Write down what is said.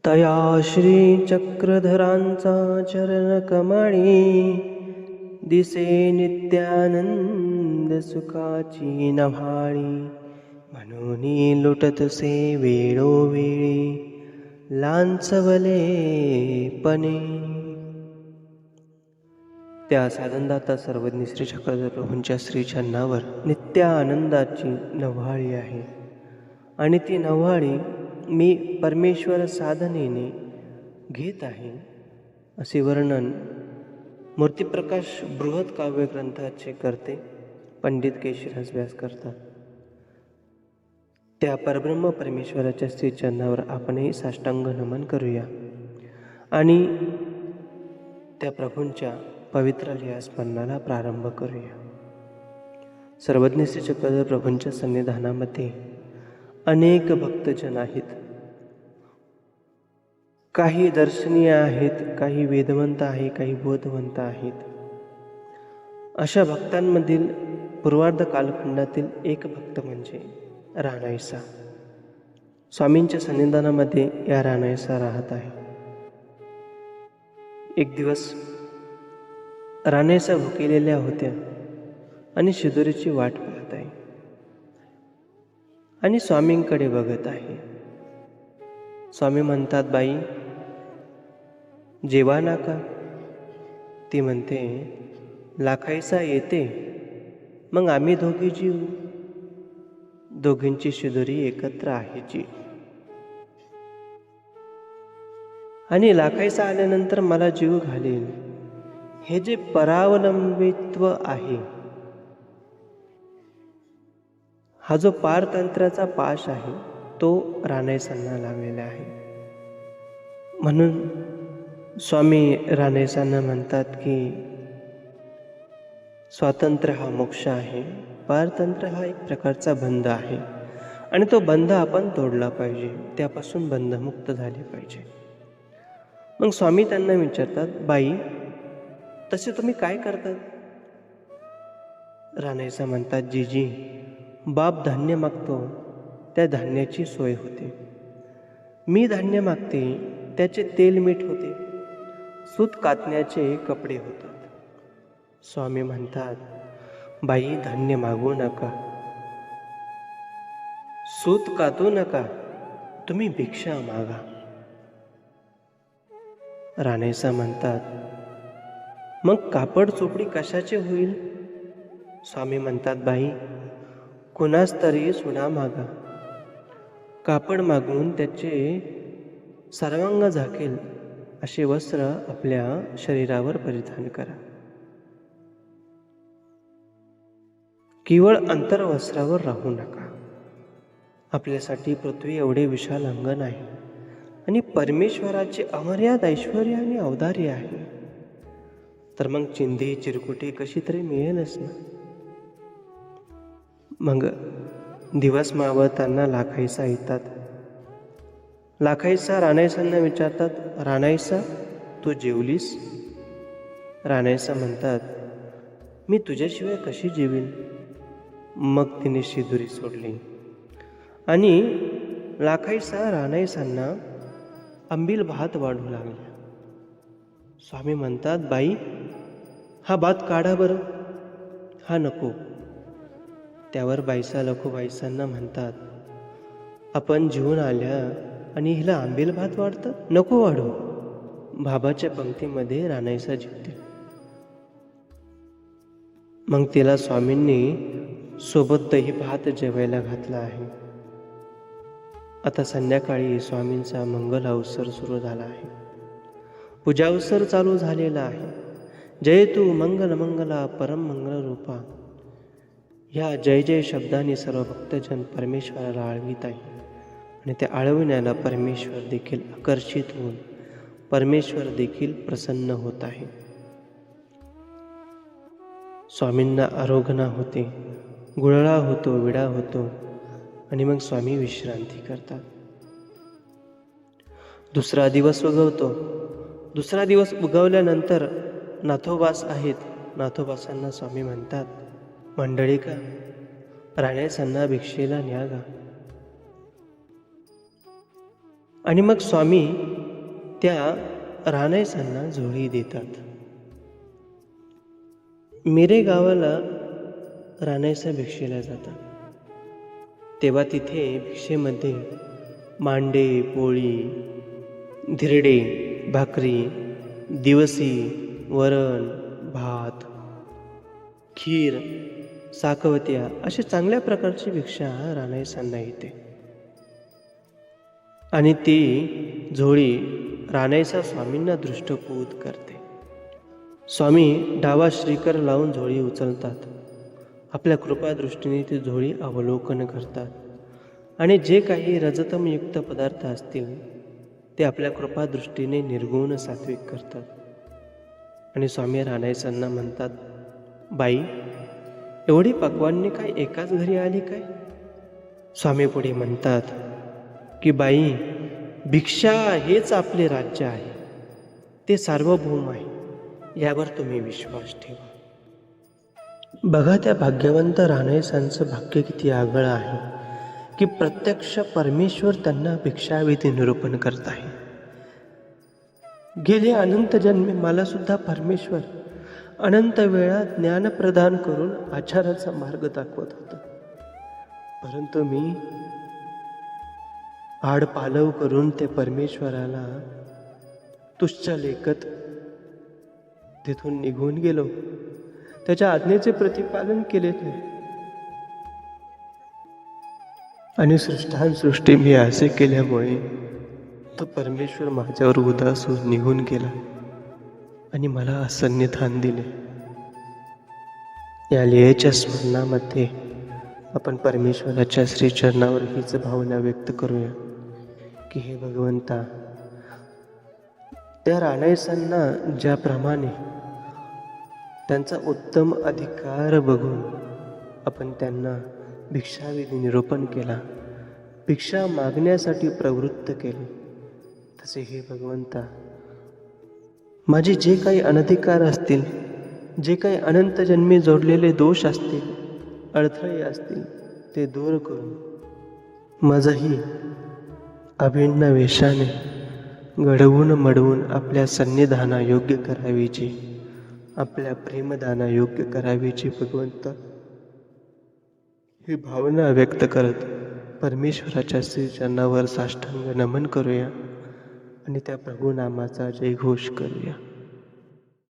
तया श्रीचक्रधरांचा चरणकमळी दिसे नित्यानंद सुखाची नभाळी. म्हणून लुटतसे वेळोवेळी लांछवले पणे. त्या साधनदाता सर्वज्ञ श्री चक्रधर प्रभूंच्या श्रीचरणावर नित्य आनंदाची नव्हाळी आहे आणि ती नव्हाळी मी परमेश्वर साधनेने घेत आहे असे वर्णन मूर्तिप्रकाश बृहत काव्यग्रंथाचे करते पंडित केशरदास व्यास करतात. त्या परब्रह्म परमेश्वराच्या श्रीचरणावर आपणही साष्टांग नमन करूया आणि त्या प्रभूंच्या पवित्र लीलास्मरणाला प्रारंभ करूया. सर्वज्ञ श्री चक्रधर प्रभूंच्या सन्निधानामध्ये अनेक भक्तजन आहेत. काही दर्शनीय आहेत, काही वेदवंत आहे, काही बोधवंत आहेत. अशा भक्तांमधील पूर्वार्ध कालखंडातील एक भक्त म्हणजे रानाईसा. स्वामींच्या सन्निधानामध्ये या रानाईसा राहत आहे. एक दिवस रानाईसा भुकेलेल्या होत्या आणि शिदोरीची वाट पाहत आहे आणि स्वामींकडे बघत आहे. स्वामी म्हणतात, बाई जेवा ना का? ती म्हणते, लाखाईसा येते मग आम्ही दोघी जीव. दोघींची शिदोरी एकत्र आहे जी. आणि लाखाईसा आल्यानंतर मला जीव घालेल. हे जे परावलंबित्व आहे, हा जो पारतंत्र्याचा पाश आहे तो रानाईसांना लावलेला आहे. म्हणून स्वामी रानाईसांना म्हणतात की स्वातंत्र्य हा मोक्ष आहे, पारतंत्र्य हा एक प्रकारचा बंध आहे आणि तो बंध आपण तोडला पाहिजे, त्यापासून बंधमुक्त झाले पाहिजे. मग स्वामी त्यांना विचारतात, बाई तसे तुम्ही काय करतात? रानाईसा म्हणतात, जीजी बाप धान्य मागतो त्या धान्याची सोय होते. मी धान्य मागते त्याचे तेल मीठ होते, सूत कातण्याचे कपडे होतात. स्वामी म्हणतात, बाई धान्य मागू नका, सूत कातू नका, तुम्ही भिक्षा मागा. रानाईसा म्हणतात, मग कापड चोपडी कशाचे होईल? स्वामी म्हणतात, बाई कुणास तरी सुना मागा, कापड मागून त्याचे सर्वांग झाकेल असे वस्त्र आपल्या शरीरावर परिधान करा. केवळ अंतर्वस्त्रावर राहू नका. आपल्यासाठी पृथ्वी एवढे विशाल अंगण आहे आणि परमेश्वराचे अमर्याद ऐश्वर्य आणि औदार्य आहे. तर मग चिंधी चिरकुटे कशी तरी मिळेलच ना. मग दिवस मावळताना लाखाईसा येतात. लाखाईसा रानाईसांना विचारतात, रानाईसा तू जेवलीस? रानाईसा म्हणतात, मी तुझ्याशिवाय कशी जेवीन? मग तिने शिदोरी सोडली आणि लाखाईसा रानाईसांना आंबील भात वाढू लागल्या. स्वामी म्हणतात, बाई हा भात काढा बरं. हा नको. त्यावर बाईसा लखुबाईसांना म्हणतात, आपण जीवन आल्या आणि हिला आंबील भात वाढतं? नको वाढू. बाबाच्या पंक्तीमध्ये रानाईसा जेवते. मग तिला स्वामींनी सोबत दही भात जेवायला घातला आहे. आता संध्याकाळी स्वामींचा मंगल अवसर सुरू झाला आहे. पूजा अवसर चालू झालेला आहे. जय तू मंगल मंगला परम मंगल रूपा. ह्या जय जय शब्दाने सर्व भक्तजन परमेश्वराला आळवीत आहे आणि त्या आळविण्याला परमेश्वर देखील आकर्षित होऊन परमेश्वर देखील प्रसन्न होत आहे. स्वामींना आरोग्य होते, गुळळा होतो, विडा होतो आणि मग स्वामी विश्रांती करतात. दुसरा दिवस उगवतो. दुसरा दिवस उगवल्यानंतर नाथोबास आहेत. नाथोबासांना स्वामी म्हणतात, मंडळी का रानाईसांना भिक्षेला न्या गा. आणि मग स्वामी त्या रानाईसांना झोळी देतात. मिरे गावाला रानाईसा भिक्षेला जातात. तेव्हा तिथे भिक्षेमध्ये मांडे, पोळी, धिरडे, भाकरी, दिवसी, वरण, भात, खीर, साकवत्या अशी चांगल्या प्रकारची भिक्षा रानाईसांना येते. आणि ती झोळी रानाईसा स्वामींना दृष्टपूत करते. स्वामी डावा श्रीकर लावून झोळी उचलतात. आपल्या कृपादृष्टीने ती झोळी अवलोकन करतात आणि जे काही रजतमयुक्त पदार्थ असतील ते आपल्या कृपादृष्टीने निर्गुण सात्विक करतात. आणि स्वामी रानाईसांना म्हणतात, बाई, एवढी पक्वान्ने काय एकाच घरी आली काय? स्वामी पुढे म्हणतात की बाई, भिक्षा हेच आपले राज्य आहे, ते सार्वभौम आहे, यावर तुम्ही विश्वास ठेवा. बघा त्या भाग्यवंत रानाईसांचं भाग्य किती आगळं आहे की प्रत्यक्ष परमेश्वर त्यांना भिक्षाविधी निरूपण करत आहे. गेले अनंत जन्मी मला सुद्धा परमेश्वर अनंत वेळा ज्ञान प्रदान करून आचाराचा मार्ग दाखवत होता, परंतु मी आड पालव करून ते परमेश्वराला तुच्छ लेखत तिथून निघून गेलो. त्याच्या आज्ञेचे प्रतिपालन केले नाही आणि सृष्टी मी असे केल्यामुळे तो परमेश्वर माझ्यावर उदास होऊन निघून गेला आणि मला असन्निधान दिले. या लीळेच्या स्मरणामध्ये आपण परमेश्वराच्या श्रीचरणावर हीच भावना व्यक्त करूया की हे भगवंता, त्या रानाईसांना ज्याप्रमाणे त्यांचा उत्तम अधिकार बघून आपण त्यांना भिक्षाविधी निरूपण केला, भिक्षा मागण्यासाठी प्रवृत्त केले, तसे हे भगवंता, माझे जे काही अनधिकार असतील, जे काही अनंत जन्मी जोडलेले दोष असतील, अडथळे असतील, ते दूर करून माझही अभिन्न वेशाने घडवून मडवून आपल्या सन्निधाना योग्य करावीची, आपल्या प्रेमदाना योग्य करावीची भगवंता, ही भावना व्यक्त करत परमेश्वराच्या श्रीचरणावर साष्टांग नमन करूया आणि त्या प्रभुनामाचा जयघोष करूया.